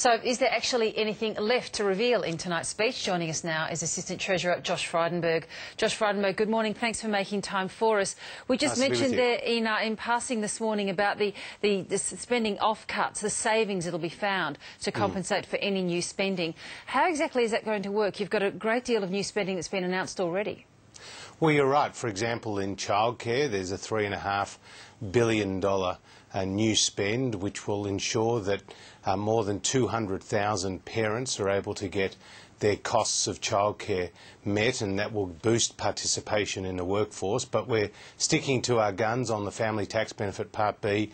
So is there actually anything left to reveal in tonight's speech? Joining us now is Assistant Treasurer Josh Frydenberg. Josh Frydenberg, good morning. Thanks for making time for us. We just mentioned there in passing this morning about the spending off cuts, the savings that will be found to compensate for any new spending. How exactly is that going to work? You've got a great deal of new spending that's been announced already. Well, you're right. For example, in childcare, there's a $3.5 billion new spend, which will ensure that more than 200,000 parents are able to get their costs of childcare met, and that will boost participation in the workforce. But we're sticking to our guns on the Family Tax Benefit Part B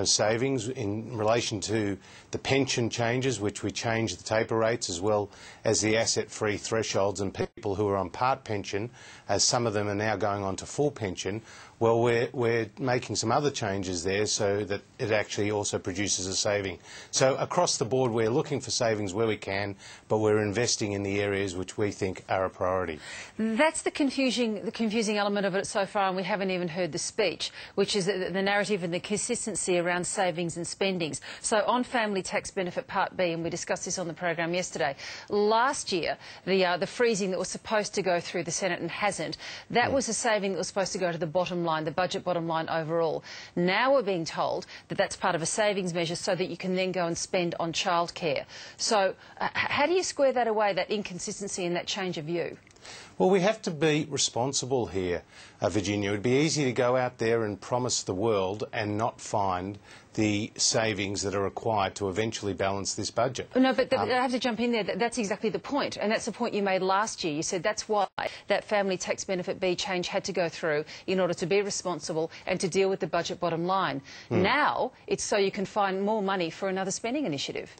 savings in relation to the pension changes, which we changed the taper rates as well as the asset-free thresholds, and people who are on part pension, as some of them are now going on to full pension. Well, we're making some other changes there so that it actually also produces a saving. So across the board, we're looking for savings where we can, but we're investing in the areas which we think are a priority. That's the confusing element of it so far, and we haven't even heard the speech, which is the narrative and the consistency around savings and spendings. So on Family Tax Benefit Part B, and we discussed this on the program yesterday, last year the freezing that was supposed to go through the Senate and hasn't, that was a saving that was supposed to go to the bottom line, the budget bottom line overall. Now we're being told that that's part of a savings measure so that you can then go and spend on childcare. So how do you square that away, that inconsistency and that change of view? Well, we have to be responsible here, Virginia. It would be easy to go out there and promise the world and not find the savings that are required to eventually balance this budget. No, but I have to jump in there. That's exactly the point, and that's the point you made last year. You said that's why that Family Tax Benefit B change had to go through in order to be responsible and to deal with the budget bottom line. Now it's so you can find more money for another spending initiative.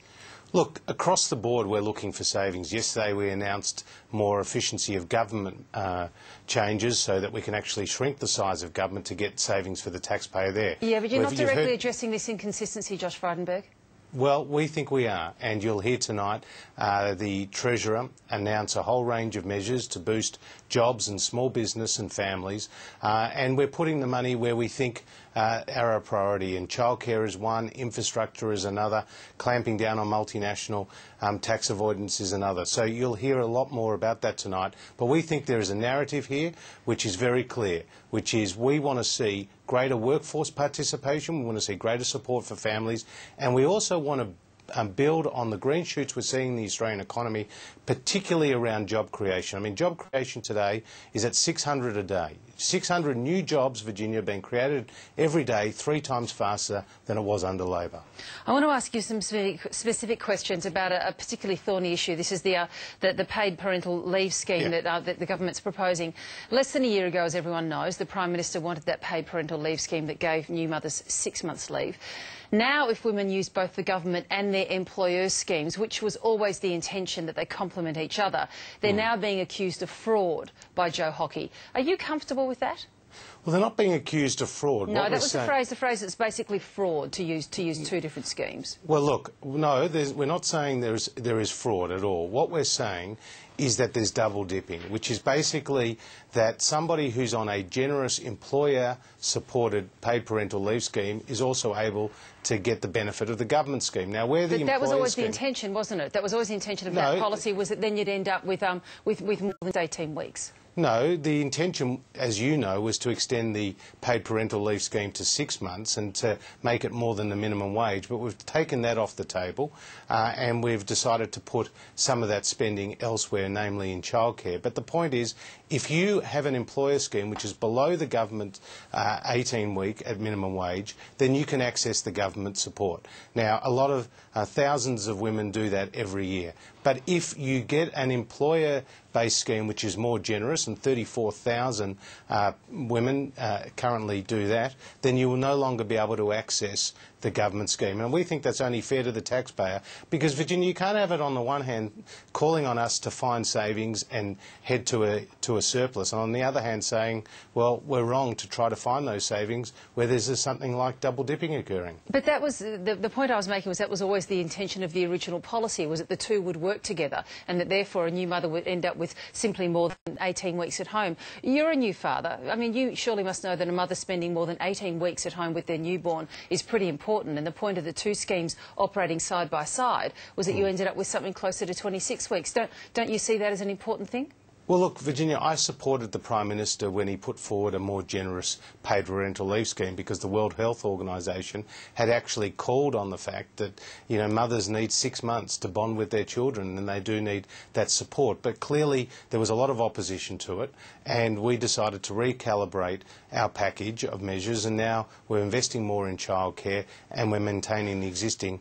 Look, across the board we're looking for savings. Yesterday we announced more efficiency of government changes so that we can actually shrink the size of government to get savings for the taxpayer there. Yeah, but you're not directly addressing this inconsistency, Josh Frydenberg. Well, we think we are, and you'll hear tonight the Treasurer announce a whole range of measures to boost jobs and small business and families, and we're putting the money where we think are a priority, and childcare is one, infrastructure is another, clamping down on multinational tax avoidance is another. So you'll hear a lot more about that tonight, but we think there is a narrative here which is very clear, which is we want to see greater workforce participation, we want to see greater support for families, and we also want to build on the green shoots we're seeing in the Australian economy, particularly around job creation. I mean, job creation today is at 600 a day. 600 new jobs, Virginia, being created every day, 3 times faster than it was under Labor. I want to ask you some specific questions about a particularly thorny issue. This is the paid parental leave scheme that the government's proposing. Less than a year ago, as everyone knows, the Prime Minister wanted that paid parental leave scheme that gave new mothers 6 months' leave. Now, if women use both the government and their employers' schemes, which was always the intention that they complement each other, they're now being accused of fraud by Joe Hockey. Are you comfortable with that? Well, they're not being accused of fraud. No, that was the phrase that's basically fraud, to use 2 different schemes. Well, look, no, we're not saying there is fraud at all. What we're saying is that there's double dipping, which is basically that somebody who's on a generous employer-supported paid parental leave scheme is also able to get the benefit of the government scheme. Now, where the that was always the intention, wasn't it? That was always the intention of that policy, was that then you'd end up with more than 18 weeks. No, the intention, as you know, was to extend the paid parental leave scheme to 6 months and to make it more than the minimum wage. But we've taken that off the table and we've decided to put some of that spending elsewhere, namely in childcare. But the point is, if you have an employer scheme which is below the government 18-week at minimum wage, then you can access the government support. Now, a lot of thousands of women do that every year. But if you get an employer-based scheme which is more generous, and 34,000 women currently do that, then you will no longer be able to access the government scheme. And we think that's only fair to the taxpayer, because, Virginia, you can't have it on the one hand calling on us to find savings and head to a surplus, and on the other hand saying, well, we're wrong to try to find those savings where there's something like double dipping occurring. But that was the point I was making, was that was always the intention of the original policy, was that the two would work together and that therefore a new mother would end up with simply more than 18 weeks at home. You're a new father. I mean, you surely must know that a mother spending more than 18 weeks at home with their newborn is pretty important. important, and the point of the two schemes operating side by side was that you ended up with something closer to 26 weeks. Don't you see that as an important thing? Well, look, Virginia, I supported the Prime Minister when he put forward a more generous paid parental leave scheme, because the World Health Organisation had actually called on the fact that, you know, mothers need 6 months to bond with their children, and they do need that support. But clearly there was a lot of opposition to it, and we decided to recalibrate our package of measures, and now we're investing more in childcare and we're maintaining the existing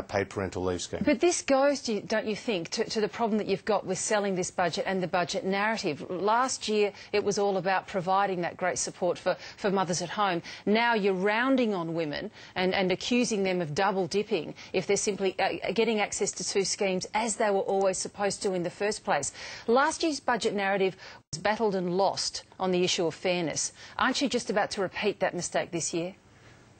paid parental leave scheme. But this goes, don't you think, to the problem that you've got with selling this budget and the budget narrative. Last year it was all about providing that great support for mothers at home. Now you're rounding on women and accusing them of double dipping if they're simply getting access to two schemes as they were always supposed to in the first place. Last year's budget narrative was battled and lost on the issue of fairness. Aren't you just about to repeat that mistake this year?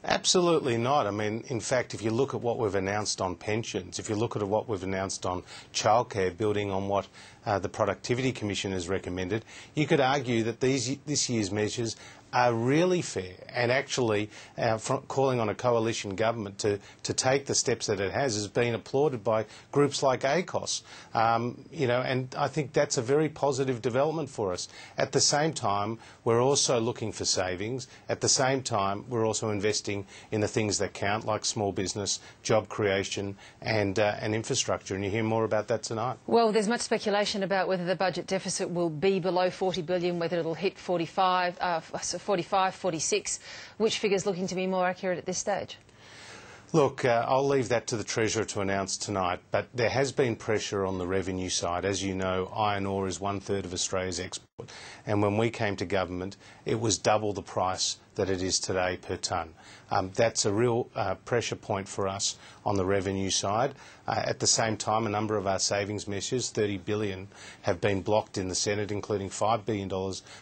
Absolutely not. I mean, in fact, if you look at what we've announced on pensions, if you look at what we've announced on childcare, building on what the Productivity Commission has recommended, you could argue that this year's measures are really fair, and actually calling on a coalition government to take the steps that it has been applauded by groups like ACOS. You know, and I think that's a very positive development for us. At the same time, we're also looking for savings. At the same time, we're also investing in the things that count, like small business, job creation and infrastructure, and you hear more about that tonight. Well, there's much speculation about whether the budget deficit will be below 40 billion, whether it'll hit 45, 46. Which figure's looking to be more accurate at this stage? Look, I'll leave that to the Treasurer to announce tonight, but there has been pressure on the revenue side. As you know, iron ore is 1/3 of Australia's export, and when we came to government, it was double the price that it is today per tonne. That's a real pressure point for us on the revenue side. At the same time, a number of our savings measures, $30 billion, have been blocked in the Senate, including $5 billion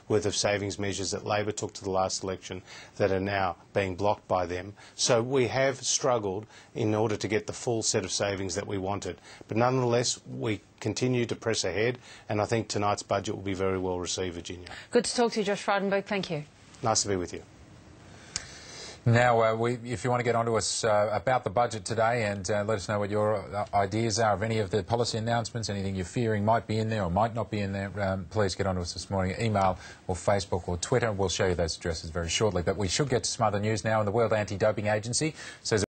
worth of savings measures that Labor took to the last election that are now being blocked by them. So we have struggled in order to get the full set of savings that we wanted. But nonetheless, we continue to press ahead, and I think tonight's budget will be very well received, Virginia. Good to talk to you, Josh Frydenberg. Thank you. Nice to be with you. Now, if you want to get on to us about the budget today and let us know what your ideas are of any of the policy announcements, anything you're fearing might be in there or might not be in there, please get on to us this morning. Email or Facebook or Twitter. We'll show you those addresses very shortly. But we should get to some other news now. And the World Anti-Doping Agency says